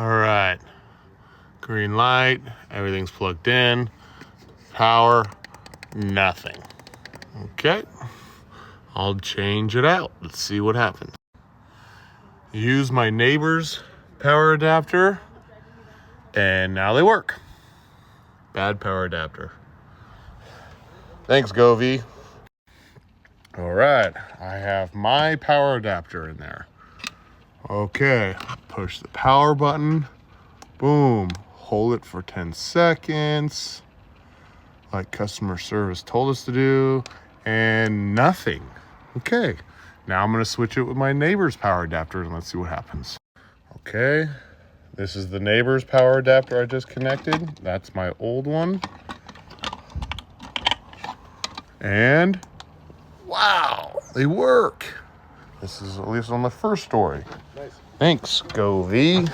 All right, green light, everything's plugged in. Power, nothing. Okay, I'll change it out. Let's see what happens. Use my neighbor's power adapter, and now they work. Bad power adapter. Thanks, Govee. All right, I have my power adapter in there. Okay, push the power button. Boom, hold it for 10 seconds, like customer service told us to do, and nothing. Okay, now I'm gonna switch it with my neighbor's power adapter and let's see what happens. Okay, this is the neighbor's power adapter I just connected. That's my old one. And wow, they work. This is at least on the first story. Nice. Thanks, Govee.